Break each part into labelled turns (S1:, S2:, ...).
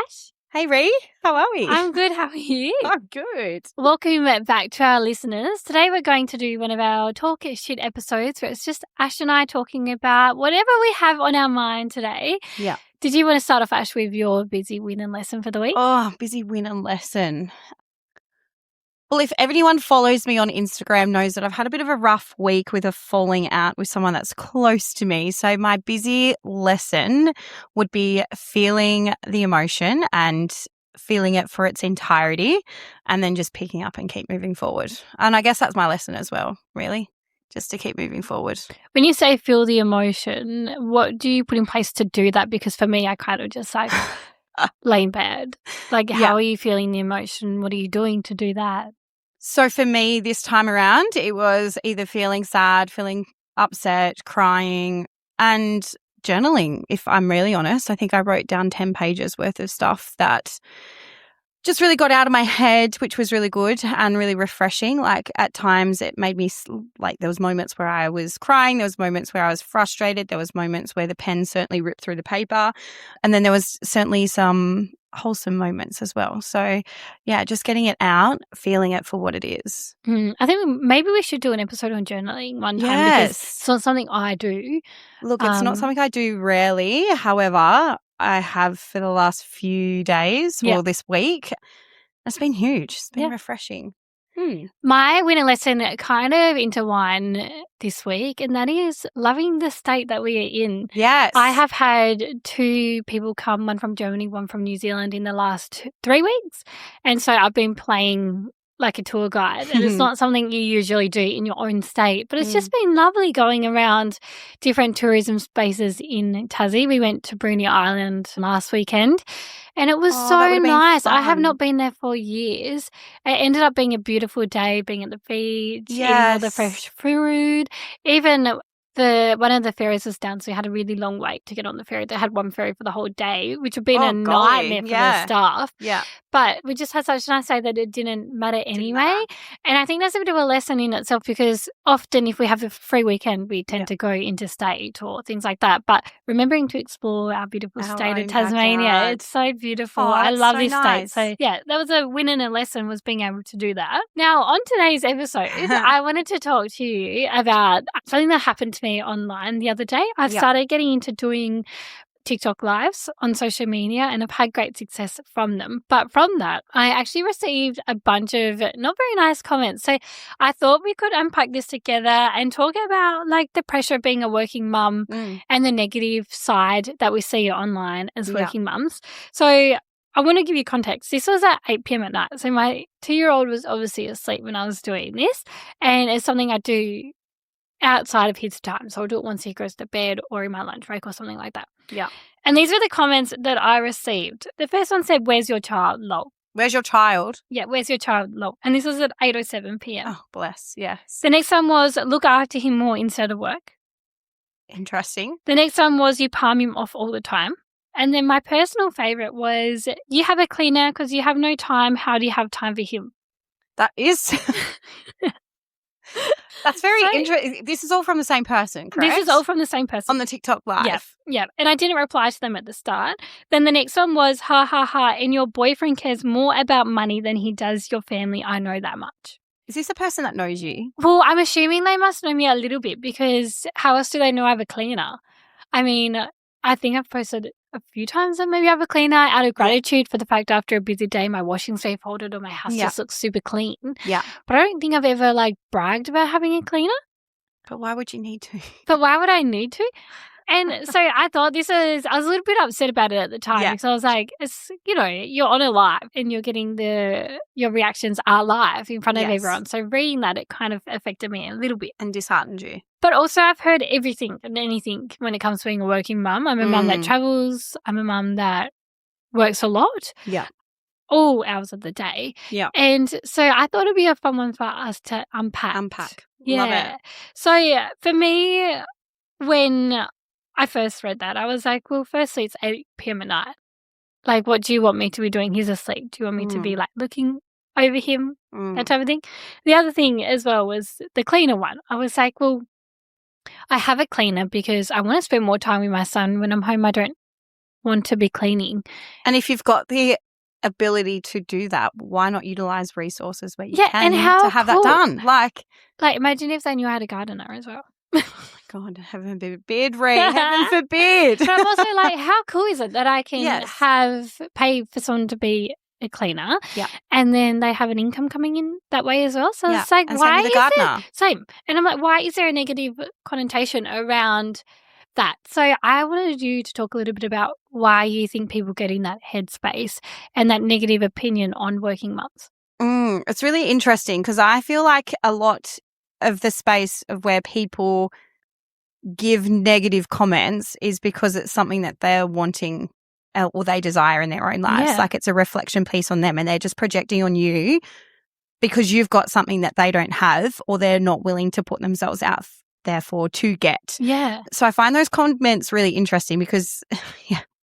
S1: Ash.
S2: Hey Ree, how are we?
S1: I'm good. How are you?
S2: I'm good.
S1: Welcome back to our listeners. Today we're going to do one of our Talk It Shit episodes where it's just Ash and I talking about whatever we have on our mind today.
S2: Yeah.
S1: Did you want to start off, Ash, with your busy win and lesson for the week?
S2: Oh, busy win and lesson. Well, if anyone follows me on Instagram knows that I've had a bit of a rough week with a falling out with someone that's close to me. So my busy lesson would be feeling the emotion and feeling it for its entirety and then just picking up and keep moving forward. And I guess that's my lesson as well, really, just to keep moving forward.
S1: When you say feel the emotion, what do you put in place to do that? Because for me, I kind of just like lay in bed. Like, how are you feeling the emotion? What are you doing to do that?
S2: So for me this time around, it was either feeling sad, feeling upset, crying, and journaling, if I'm really honest. I think I wrote down 10 pages worth of stuff that just really got out of my head, which was really good and really refreshing. Like at times it made me like there was moments where I was crying. There was moments where I was frustrated. There was moments where the pen certainly ripped through the paper. And then there was certainly some wholesome moments as well. So yeah, just getting it out, feeling it for what it is.
S1: I think maybe we should do an episode on journaling one time because it's not something I do.
S2: Look, it's not something I do rarely. However, I have for the last few days or this week. It's been huge. It's been refreshing.
S1: My winning lesson kind of intertwine this week, and that is loving the state that we are in.
S2: Yes.
S1: I have had 2 people come, one from Germany, one from New Zealand in the last 3 weeks. And so I've been playing like a tour guide, and it's not something you usually do in your own state, but it's just been lovely going around different tourism spaces in Tassie. We went to Bruny Island last weekend and it was so nice. I have not been there for years. It ended up being a beautiful day, being at the beach, eating all the fresh food. Even one of the ferries was down, so we had a really long wait to get on the ferry. They had one ferry for the whole day, which would been a nightmare for the staff.
S2: Yeah.
S1: But we just had such a nice day that it didn't matter anyway. And I think that's a bit of a lesson in itself because often if we have a free weekend, we tend to go interstate or things like that. But remembering to explore our beautiful state of Tasmania, it's so beautiful. I love this state. So yeah, that was a win and a lesson, was being able to do that. Now on today's episode, I wanted to talk to you about something that happened to me online the other day. I've started getting into doing TikTok lives on social media and I've had great success from them. But from that, I actually received a bunch of not very nice comments. So I thought we could unpack this together and talk about like the pressure of being a working mum and the negative side that we see online as working mums. So I want to give you context. This was at 8 p.m. at night. So my 2-year-old was obviously asleep when I was doing this, and it's something I do outside of his time. So I'll do it once he goes to bed or in my lunch break or something like that.
S2: Yeah.
S1: And these are the comments that I received. The first one said, "Where's your child? Lol."
S2: Where's your child?
S1: Yeah, where's your child? Lol. And this was at 8:07 p.m.
S2: Oh, bless. Yes.
S1: The next one was, "Look after him more instead of work."
S2: Interesting.
S1: The next one was, "You palm him off all the time." And then my personal favourite was, "You have a cleaner because you have no time. How do you have time for him?"
S2: That is... That's very interesting. This is all from the same person, correct?
S1: This is all from the same person.
S2: On the TikTok live.
S1: Yeah. And I didn't reply to them at the start. Then the next one was, "Ha ha ha, and your boyfriend cares more about money than he does your family. I know that much."
S2: Is this a person that knows you?
S1: Well, I'm assuming they must know me a little bit because how else do they know I have a cleaner? I mean, I think I've posted a few times that maybe I have a cleaner out of gratitude for the fact after a busy day my washing's stay folded or my house just looks super clean.
S2: Yeah.
S1: But I don't think I've ever like bragged about having a cleaner.
S2: But why would you need to?
S1: But why would I need to? And so I thought I was a little bit upset about it at the time because I was like, it's, you're on a live and you're getting your reactions are live in front of everyone. So reading that, it kind of affected me a little bit.
S2: And disheartened you.
S1: But also I've heard everything and anything when it comes to being a working mum. I'm a mum that travels. I'm a mum that works a lot.
S2: Yeah.
S1: All hours of the day.
S2: Yeah.
S1: And so I thought it'd be a fun one for us to unpack. Yeah.
S2: Love it.
S1: So for me, when I first read that, I was like, well, firstly, it's 8 p.m. at night. Like, what do you want me to be doing? He's asleep. Do you want me to be like looking over him? That type of thing. The other thing as well was the cleaner one. I was like, well, I have a cleaner because I want to spend more time with my son. When I'm home, I don't want to be cleaning.
S2: And if you've got the ability to do that, why not utilize resources where you can
S1: and how
S2: to have
S1: cool.
S2: that done? Like
S1: imagine if they knew I had a gardener as well.
S2: Oh my God, heaven forbid, Ree, heaven forbid.
S1: But I'm also like, how cool is it that I can
S2: Yes.
S1: pay for someone to be a cleaner,
S2: Yeah.
S1: and then they have an income coming in that way as well. So
S2: Yeah.
S1: it's like,
S2: And
S1: why
S2: same with
S1: is
S2: the gardener.
S1: there same? And I'm like, why is there a negative connotation around that? So I wanted you to talk a little bit about why you think people get in that headspace and that negative opinion on working mums.
S2: It's really interesting because I feel like a lot of the space of where people give negative comments is because it's something that they're wanting or they desire in their own lives.
S1: Yeah.
S2: Like it's a reflection piece on them and they're just projecting on you because you've got something that they don't have or they're not willing to put themselves out there for to get.
S1: Yeah.
S2: So I find those comments really interesting because,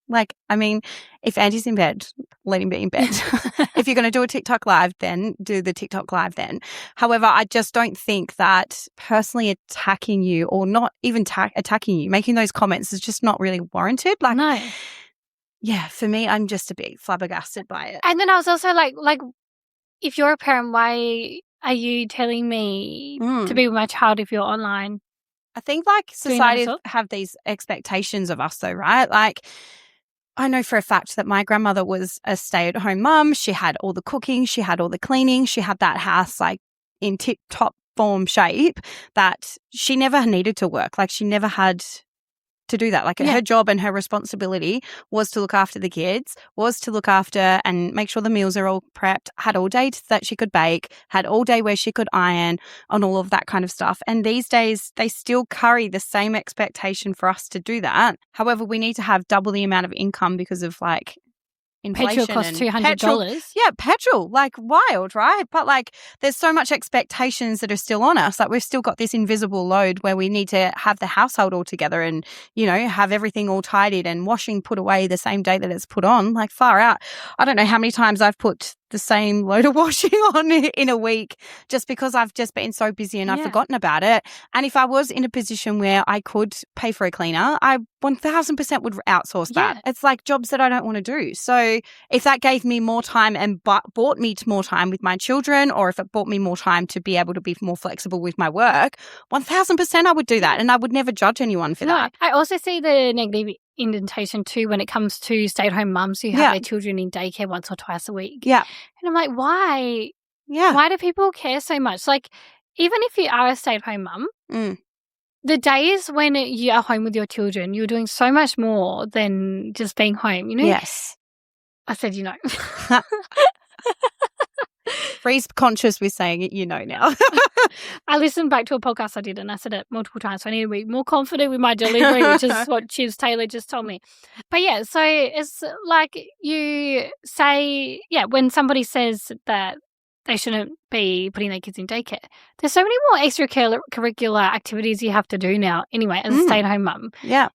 S2: if Andy's in bed, let him be in bed. If you're going to do a TikTok live, then do the TikTok live then. However, I just don't think that personally attacking you or not even attacking you, making those comments is just not really warranted. Like,
S1: no.
S2: Yeah, for me, I'm just a bit flabbergasted by it.
S1: And then I was also like, if you're a parent, why are you telling me to be with my child if you're online?
S2: I think society have these expectations of us though, right? Like I know for a fact that my grandmother was a stay-at-home mum. She had all the cooking, she had all the cleaning, she had that house like in tip-top form shape that she never needed to work. Like she never had to do that. Like her job and her responsibility was to look after the kids, was to look after and make sure the meals are all prepped, had all day that she could bake, had all day where she could iron and all of that kind of stuff. And these days they still carry the same expectation for us to do that. However, we need to have double the amount of income because of inflation.
S1: Petrol costs $200.
S2: Yeah, petrol, wild, right? But there's so much expectations that are still on us. Like we've still got this invisible load where we need to have the household all together and, have everything all tidied and washing put away the same day that it's put on. Like far out. I don't know how many times I've put the same load of washing on in a week just because I've just been so busy and I've forgotten about it. And if I was in a position where I could pay for a cleaner, I 1000% would outsource that. It's like jobs that I don't want to do. So if that gave me more time and bought me more time with my children, or if it bought me more time to be able to be more flexible with my work, 1000% I would do that. And I would never judge anyone for that.
S1: I also see the negative indentation too when it comes to stay-at-home mums who have their children in daycare once or twice a week.
S2: Yeah.
S1: And I'm like, why?
S2: Yeah.
S1: Why do people care so much? Like, even if you are a stay-at-home mum, the days when you are home with your children, you're doing so much more than just being home,
S2: Yes.
S1: I said,
S2: Ree's conscious with saying it, now.
S1: I listened back to a podcast I did and I said it multiple times. So I need to be more confident with my delivery, which is what Chivs Taylor just told me. But yeah, so it's like you say, when somebody says that they shouldn't be putting their kids in daycare, there's so many more extracurricular activities you have to do now anyway as a stay-at-home mum.
S2: Yeah.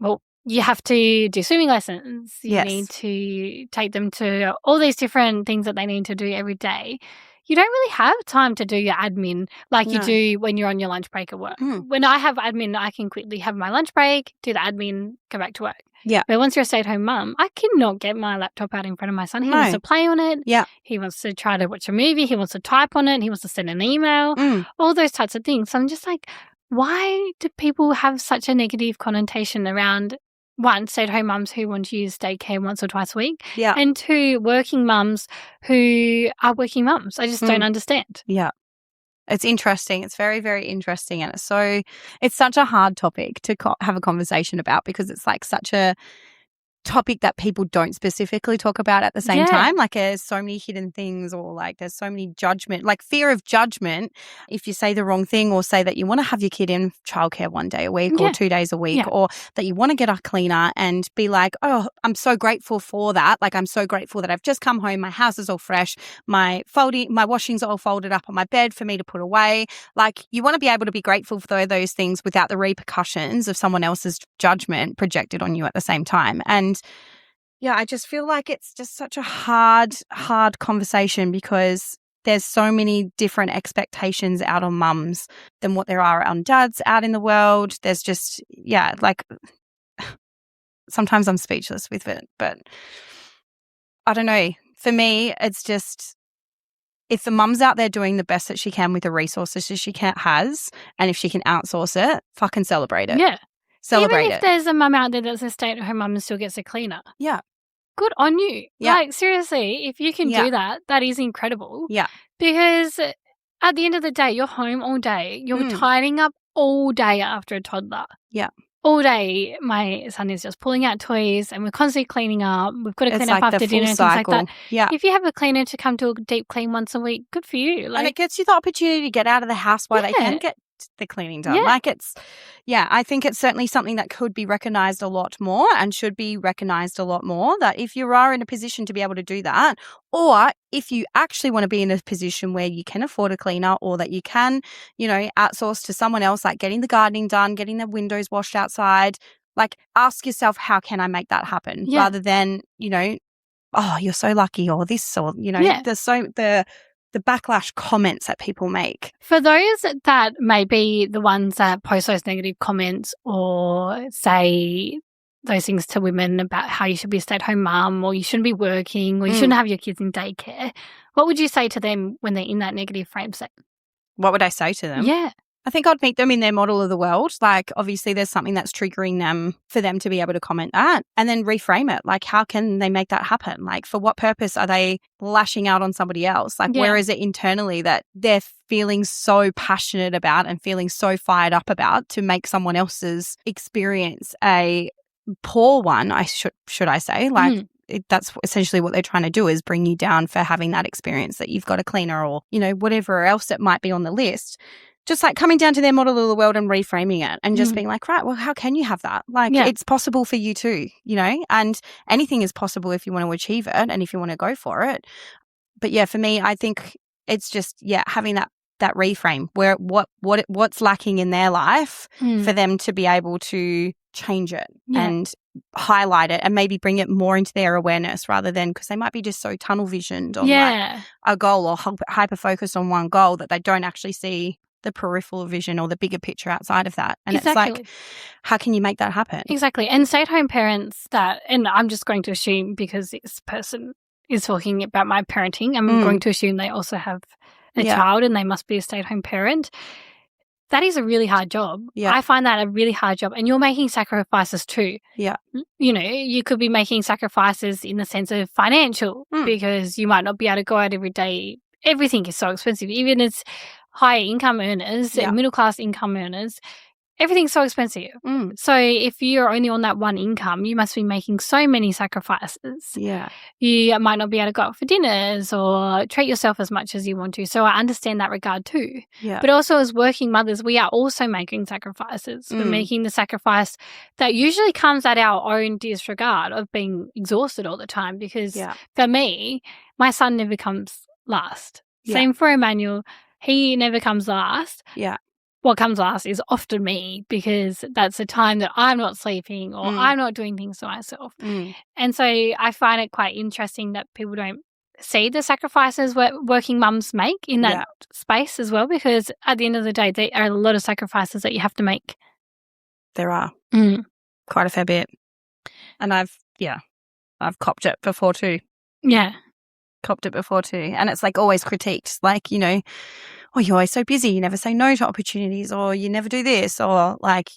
S1: Well, you have to do swimming lessons. You need to take them to all these different things that they need to do every day. You don't really have time to do your admin like you do when you're on your lunch break at work. When I have admin, I can quickly have my lunch break, do the admin, go back to work.
S2: Yeah.
S1: But once you're a stay-at-home mum, I cannot get my laptop out in front of my son. He wants to play on it.
S2: Yeah.
S1: He wants to try to watch a movie. He wants to type on it. He wants to send an email. All those types of things. So I'm just like, why do people have such a negative connotation around, one, stay-at-home mums who want to use daycare once or twice a week, and two, working mums who are working mums? I just don't understand.
S2: Yeah. It's interesting. It's very, very interesting. And it's such a hard topic to have a conversation about because it's such a topic that people don't specifically talk about at the same time. There's so many hidden things or there's so many judgment, fear of judgment if you say the wrong thing or say that you want to have your kid in childcare one day a week or 2 days a week or that you want to get a cleaner and be like, oh, I'm so grateful for that. I'm so grateful that I've just come home. My house is all fresh. My washing's all folded up on my bed for me to put away. You want to be able to be grateful for those things without the repercussions of someone else's judgment projected on you at the same time. And I just feel like it's just such a hard conversation because there's so many different expectations out on mums than what there are on dads out in the world. There's just, sometimes I'm speechless with it. But I don't know. For me, it's just, if the mum's out there doing the best that she can with the resources that she has, and if she can outsource it, fucking celebrate it.
S1: Yeah.
S2: Celebrate
S1: Even if there's a mum out there that's a stay-at-home mum and still gets a cleaner.
S2: Yeah.
S1: Good on you.
S2: Yeah.
S1: Like, seriously, if you can do that, that is incredible.
S2: Yeah.
S1: Because at the end of the day, you're home all day. You're tidying up all day after a toddler.
S2: Yeah.
S1: All day, my son is just pulling out toys and we're constantly cleaning up. We've got to clean up after dinner and things like that.
S2: Yeah.
S1: If you have a cleaner to come to a deep clean once a week, good for you.
S2: And it gets you the opportunity to get out of the house while they can get the cleaning done. I think it's certainly something that could be recognised a lot more and should be recognised a lot more, that if you are in a position to be able to do that, or if you actually want to be in a position where you can afford a cleaner, or that you can, outsource to someone else, like getting the gardening done, getting the windows washed outside, like ask yourself, how can I make that happen? Rather than, oh, you're so lucky, or this, or, there's the backlash comments that people make.
S1: For those that may be the ones that post those negative comments or say those things to women about how you should be a stay-at-home mum, or you shouldn't be working, or you shouldn't have your kids in daycare, what would you say to them when they're in that negative frame set?
S2: What would I say to them?
S1: Yeah.
S2: I think I'd meet them in their model of the world. Like, obviously there's something that's triggering them for them to be able to comment that, and then reframe it. Like, how can they make that happen? Like, for what purpose are they lashing out on somebody else? Like, where is it internally that they're feeling so passionate about and feeling so fired up about to make someone else's experience a poor one, should I say? Like, that's essentially what they're trying to do, is bring you down for having that experience, that you've got a cleaner, or, whatever else it might be on the list. Just like coming down to their model of the world and reframing it, and just being like, right, well, how can you have that? Like, it's possible for you too, and anything is possible if you want to achieve it and if you want to go for it. But for me, I think it's just, having that reframe where what's lacking in their life for them to be able to change it and highlight it and maybe bring it more into their awareness, rather than, because they might be just so tunnel visioned on like a goal, or hyper focused on one goal, that they don't actually see the peripheral vision or the bigger picture outside of that. And it's like, how can you make that happen?
S1: Exactly. And stay-at-home parents and I'm just going to assume, because this person is talking about my parenting, I'm going to assume they also have a child and they must be a stay-at-home parent. That is a really hard job. Yeah. I find that a really hard job. And you're making sacrifices too. Yeah. You could be making sacrifices in the sense of financial, because you might not be able to go out every day. Everything is so expensive. Even as high income earners and middle class income earners, everything's so expensive. So if you're only on that one income, you must be making so many sacrifices. Yeah. You might not be able to go out for dinners or treat yourself as much as you want to. So I understand that regard too. Yeah. But also, as working mothers, we are also making sacrifices. We're making the sacrifice that usually comes at our own disregard of being exhausted all the time, because for me, my son never comes last. Same for Emmanuel. He never comes last. Yeah. What comes last is often me, because that's the time that I'm not sleeping or I'm not doing things for myself. And so I find it quite interesting that people don't see the sacrifices working mums make in that space as well, because at the end of the day, there are a lot of sacrifices that you have to make.
S2: There are. Quite a fair bit. And I've copped it before too. Yeah. Copped it before too. And it's like always critiqued, like, oh, you're always so busy, you never say no to opportunities, or you never do this, or like,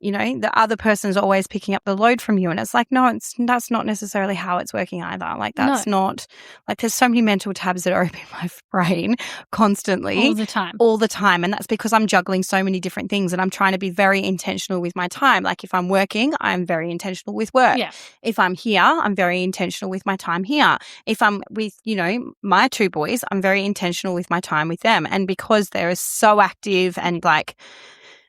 S2: the other person's always picking up the load from you. And it's like, no, that's not necessarily how it's working either. Like, that's not, like, there's so many mental tabs that are open in my brain constantly. All the time. And that's because I'm juggling so many different things, and I'm trying to be very intentional with my time. Like, if I'm working, I'm very intentional with work. Yeah. If I'm here, I'm very intentional with my time here. If I'm with, my two boys, I'm very intentional with my time with them. And because they're so active and like,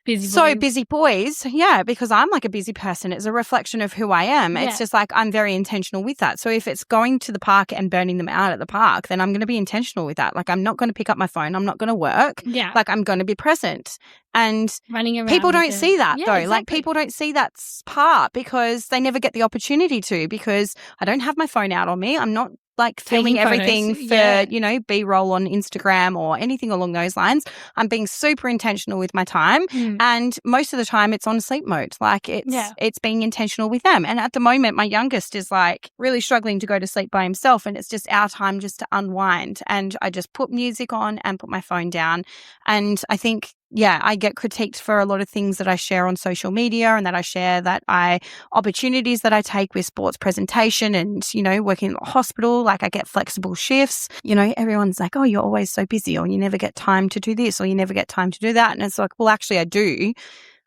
S2: busy boys, because I'm like a busy person. It's a reflection of who I am. Yeah. It's just like, I'm very intentional with that. So if it's going to the park and burning them out at the park, then I'm going to be intentional with that. Like, I'm not going to pick up my phone. I'm not going to work. Yeah. Like, I'm going to be present. And running around, people don't see that though. Exactly. Like, people don't see that part because they never get the opportunity to, because I don't have my phone out on me. I'm not like filming
S1: Taking
S2: everything
S1: photos,
S2: for,
S1: yeah.
S2: you know, B-roll on Instagram or anything along those lines. I'm being super intentional with my time. And most of the time it's on sleep mode. Like it's being intentional with them. And at the moment, my youngest is like really struggling to go to sleep by himself. And it's just our time just to unwind. And I just put music on and put my phone down. And I think, yeah, I get critiqued for a lot of things that I share on social media and that I share opportunities that I take with sports presentation and, you know, working in the hospital. Like I get flexible shifts. You know, everyone's like, oh, you're always so busy, or you never get time to do this, or you never get time to do that. And it's like, well, actually I do.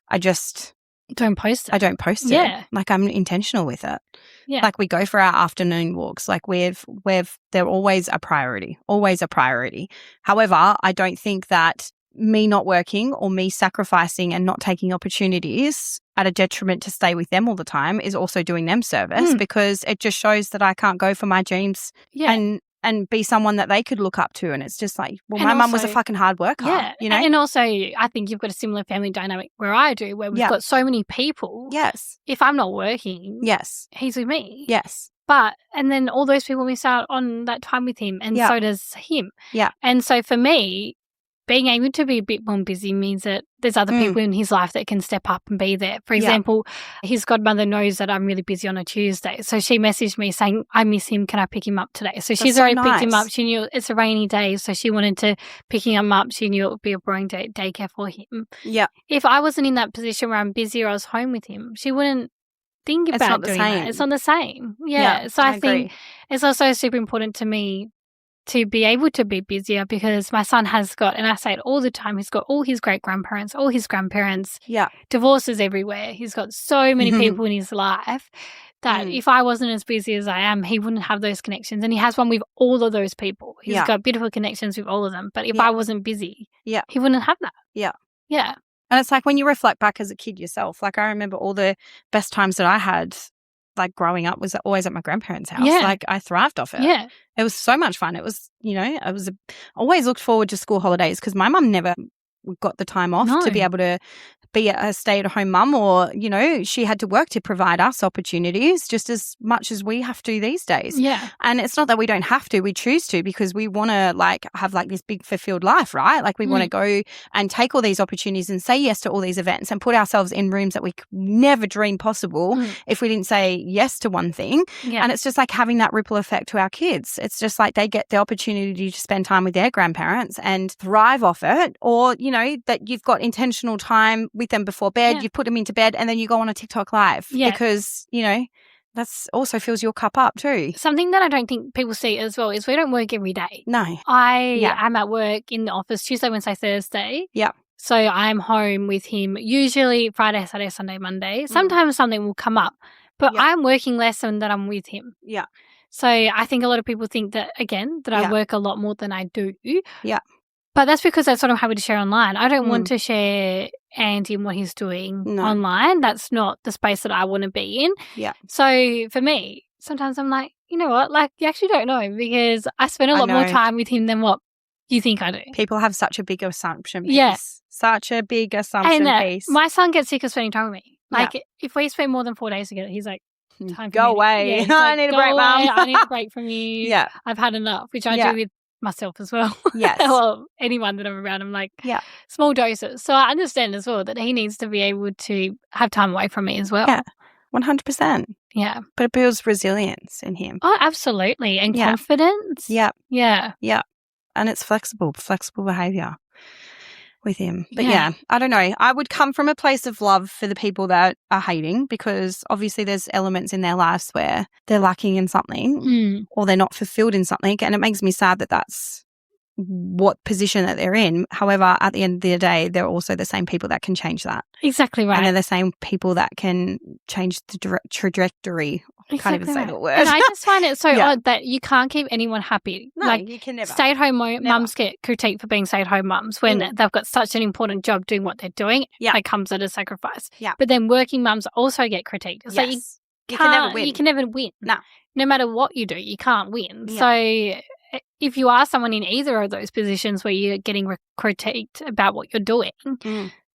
S2: I just
S1: don't post it.
S2: I don't post it. Like I'm intentional with it.
S1: Yeah.
S2: Like we go for our afternoon walks. Like they're always a priority. However, I don't think that me not working or me sacrificing and not taking opportunities at a detriment to stay with them all the time is also doing them service, because it just shows that I can't go for my dreams and be someone that they could look up to. And it's just like, well, my mum was a fucking hard worker.
S1: Yeah.
S2: You know?
S1: And also, I think you've got a similar family dynamic where I do, where we've got so many people.
S2: Yes.
S1: If I'm not working,
S2: yes,
S1: he's with me.
S2: Yes.
S1: But, and then all those people miss out on that time with him, and so does him.
S2: Yeah.
S1: And so for me, being able to be a bit more busy means that there's other people in his life that can step up and be there. For example, his godmother knows that I'm really busy on a Tuesday. So she messaged me saying, I miss him. Can I pick him up today? So she's already picked him up. She knew it's a rainy day, so she wanted to pick him up. She knew it would be a boring daycare for him.
S2: Yeah.
S1: If I wasn't in that position where I'm busy or I was home with him, she wouldn't think about doing that. It's not the same. Yeah. So I think it's also super important to me to be able to be busier, because my son has got, and I say it all the time, he's got all his great-grandparents, all his grandparents, divorces everywhere. He's got so many people in his life that if I wasn't as busy as I am, he wouldn't have those connections. And he has one with all of those people. He's got beautiful connections with all of them. But if I wasn't busy, he wouldn't have that. Yeah. Yeah.
S2: And it's like when you reflect back as a kid yourself, like I remember all the best times that I had, like growing up, was always at my grandparents' house. Like I thrived off it. Yeah. It was so much fun. It was, you know, always looked forward to school holidays, because my mum never got the time off to be able to be a stay-at-home mum, or, you know, she had to work to provide us opportunities just as much as we have to these days.
S1: Yeah.
S2: And it's not that we don't have to, we choose to, because we want to like have like this big fulfilled life, right? Like we want to go and take all these opportunities and say yes to all these events and put ourselves in rooms that we could never dream possible if we didn't say yes to one thing. Yeah. And it's just like having that ripple effect to our kids. It's just like they get the opportunity to spend time with their grandparents and thrive off it, or, you know, that you've got intentional time with them before bed, you put them into bed, and then you go on a TikTok live because, you know, that's also fills your cup up too.
S1: Something that I don't think people see as well is we don't work every day.
S2: No.
S1: I am at work in the office Tuesday, Wednesday, Thursday. Yeah. So I'm home with him usually Friday, Saturday, Sunday, Monday. Sometimes something will come up, but I'm working less than that I'm with him. Yeah. So I think a lot of people think that, again, that I work a lot more than I do. Yeah. But that's because that's what I'm happy to share online. I don't want to share Andy and what he's doing online. That's not the space that I want to be in. Yeah. So for me, sometimes I'm like, you know what? Like, you actually don't know, because I spend a lot more time with him than what you think I do.
S2: People have such a big assumption piece. Yeah. Such a big assumption piece.
S1: My son gets sick of spending time with me. Like, if we spend more than 4 days together, he's like, time
S2: go away. Yeah, I need a break, Mum.
S1: I need a break from you. Yeah. I've had enough, which I do with myself as well. Yes. Well, anyone that I'm around, I'm like, small doses. So I understand as well that he needs to be able to have time away from me as well.
S2: Yeah, 100%. Yeah. But it builds resilience in him.
S1: Oh, absolutely. And confidence.
S2: Yeah. Yeah. Yeah. And it's flexible behaviour with him. But I don't know. I would come from a place of love for the people that are hating, because obviously there's elements in their lives where they're lacking in something or they're not fulfilled in something, and it makes me sad that that's what position that they're in. However, at the end of the day, they're also the same people that can change that.
S1: Exactly right.
S2: And they're the same people that can change the trajectory. I can't even say the word.
S1: And I just find it so odd that you can't keep anyone happy.
S2: No, like, you can never.
S1: Stay-at-home mums get critiqued for being stay-at-home mums when they've got such an important job doing what they're doing. Yeah. That comes at a sacrifice. Yeah. But then working mums also get critiqued. It's like you can never win. You can never win. No matter what you do, you can't win. Yeah. So if you are someone in either of those positions where you're getting critiqued about what you're doing,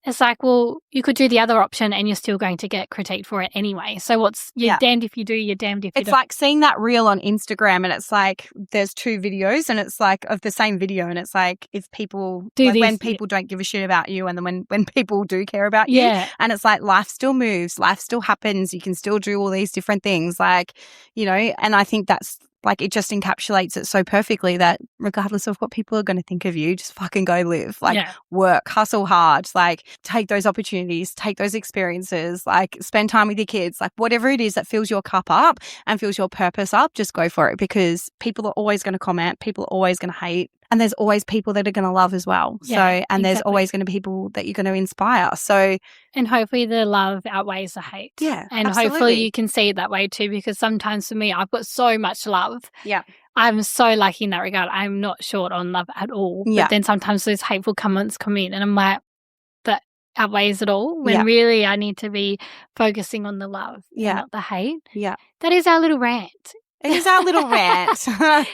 S1: it's like, well, you could do the other option and you're still going to get critiqued for it anyway. So you're damned if you do, you're damned if you don't.
S2: It's like seeing that reel on Instagram and it's like there's 2 videos and it's like of the same video and it's like if people when people don't give a shit about you and then when people do care about you, and it's like life still moves, life still happens, you can still do all these different things, like, you know, and I think that's like it just encapsulates it so perfectly that regardless of what people are going to think of you, just fucking go live, like work, hustle hard, like take those opportunities, take those experiences, like spend time with your kids, like whatever it is that fills your cup up and fills your purpose up, just go for it, because people are always going to comment, people are always going to hate, and there's always people that are going to love as well. There's always going to be people that you're going to inspire. So,
S1: and hopefully the love outweighs the hate.
S2: Yeah,
S1: and
S2: absolutely.
S1: Hopefully you can see it that way too, because sometimes for me, I've got so much love.
S2: Yeah.
S1: I'm so lucky in that regard. I'm not short on love at all.
S2: Yeah.
S1: But then sometimes those hateful comments come in and I'm like, that outweighs it all, when really I need to be focusing on the love and not the hate.
S2: Yeah.
S1: That is our little rant.
S2: It is our little rant.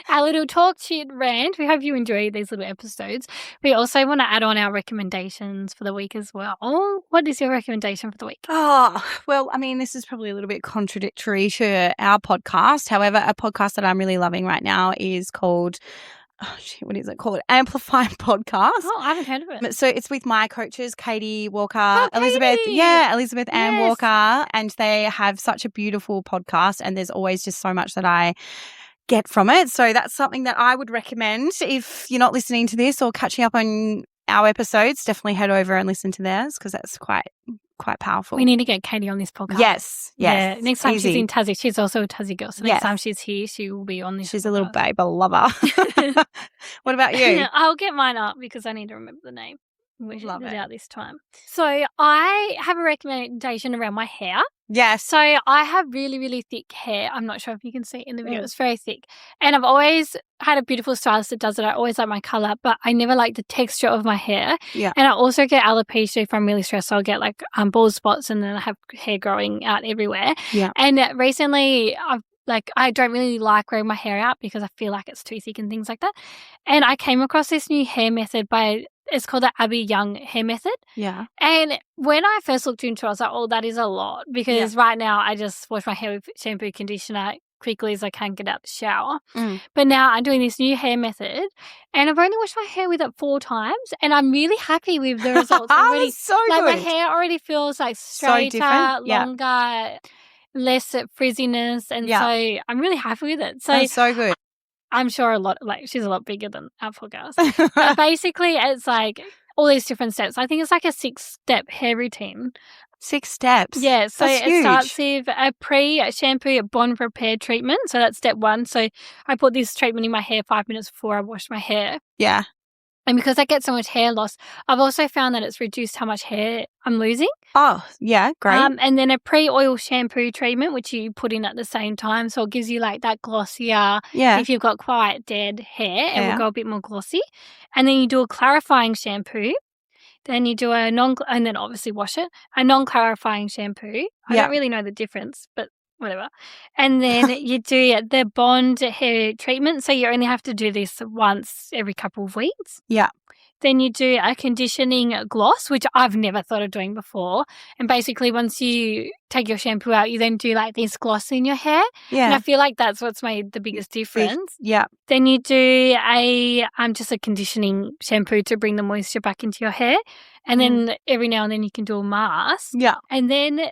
S1: Our little talk shit rant. We hope you enjoy these little episodes. We also want to add on our recommendations for the week as well. What is your recommendation for the week?
S2: Oh, well, I mean, this is probably a little bit contradictory to our podcast. However, a podcast that I'm really loving right now is called what is it called? Amplify podcast.
S1: Oh, I haven't heard of it.
S2: So it's with my coaches, Katie Walker, Elizabeth Ann Walker, and they have such a beautiful podcast, and there's always just so much that I get from it. So that's something that I would recommend. If you're not listening to this or catching up on our episodes, definitely head over and listen to theirs, because that's quite powerful.
S1: We need to get Katie on this podcast.
S2: Yes.
S1: Yeah. Next time she's in Tassie, she's also a Tassie girl. So next time she's here, she will be on this.
S2: She's a little babe. I love her. What about you?
S1: I'll get mine up because I need to remember the name. We should get it out this time. So I have a recommendation around my hair.
S2: Yes.
S1: So I have really, really thick hair. I'm not sure if you can see it in the video. It's very thick. And I've always had a beautiful stylist that does it. I always like my colour, but I never like the texture of my hair.
S2: Yeah.
S1: And I also get alopecia if I'm really stressed. So I'll get like bald spots and then I have hair growing out everywhere.
S2: Yeah.
S1: And recently I don't really like growing my hair out because I feel like it's too thick and things like that. And I came across this new hair method it's called the Abby Young hair method.
S2: Yeah.
S1: And when I first looked into it, I was like, oh, that is a lot, because right now I just wash my hair with shampoo, conditioner quickly as I can get out the shower. But now I'm doing this new hair method and I've only washed my hair with it 4 times and I'm really happy with the results already.
S2: So good.
S1: My hair already feels like straighter, longer, less frizziness, and so I'm really happy with it. So
S2: that's so good.
S1: I'm sure she's a lot bigger than our podcast. But basically, it's like all these different steps. I think it's like a 6-step hair routine.
S2: 6 steps?
S1: Yeah. So
S2: that's
S1: it
S2: huge.
S1: starts with a pre-shampoo bond repair treatment. So that's step 1. So I put this treatment in my hair 5 minutes before I wash my hair.
S2: Yeah.
S1: And because I get so much hair loss, I've also found that it's reduced how much hair I'm losing.
S2: Oh, yeah, great.
S1: And then a pre-oil shampoo treatment, which you put in at the same time. So it gives you like that glossier, if you've got quite dead hair, it will go a bit more glossy. And then you do a clarifying shampoo. Then you do and then obviously wash it, a non-clarifying shampoo. I don't really know the difference, but whatever. And then you do the bond hair treatment. So you only have to do this once every couple of weeks.
S2: Yeah.
S1: Then you do a conditioning gloss, which I've never thought of doing before. And basically once you take your shampoo out, you then do like this gloss in your hair.
S2: Yeah.
S1: And I feel like that's what's made the biggest difference.
S2: Yeah.
S1: Then you do just a conditioning shampoo to bring the moisture back into your hair. And then every now and then you can do a mask.
S2: Yeah.
S1: And then, And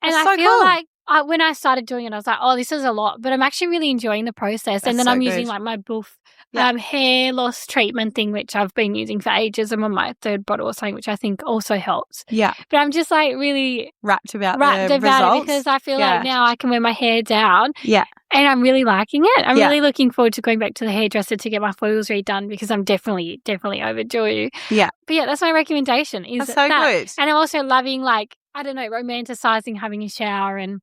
S2: that's
S1: I
S2: so
S1: feel
S2: cool.
S1: like when I started doing it, I was like, oh, this is a lot. But I'm actually really enjoying the process. And then I'm using like my Boof hair loss treatment thing, which I've been using for ages. I'm on my 3rd bottle or something, which I think also helps.
S2: Yeah.
S1: But I'm just like really
S2: wrapped about
S1: it
S2: results.
S1: because I feel like now I can wear my hair down.
S2: Yeah.
S1: And I'm really liking it. I'm really looking forward to going back to the hairdresser to get my foils redone because I'm definitely overdue.
S2: Yeah.
S1: But that's my recommendation.
S2: That's so good.
S1: And I'm also loving romanticizing having a shower and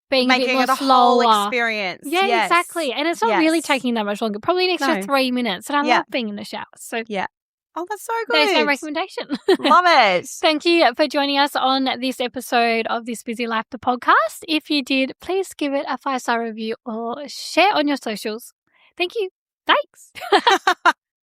S1: being
S2: making
S1: a bit more
S2: it a
S1: slower.
S2: whole experience.
S1: Yeah, exactly. And it's not really taking that much longer. Probably an extra 3 minutes. And I love being in the shower. So
S2: oh, that's so good.
S1: There's my recommendation.
S2: Love it.
S1: Thank you for joining us on this episode of This Busy Life, the podcast. If you did, please give it a 5-star review or share on your socials. Thank you. Thanks.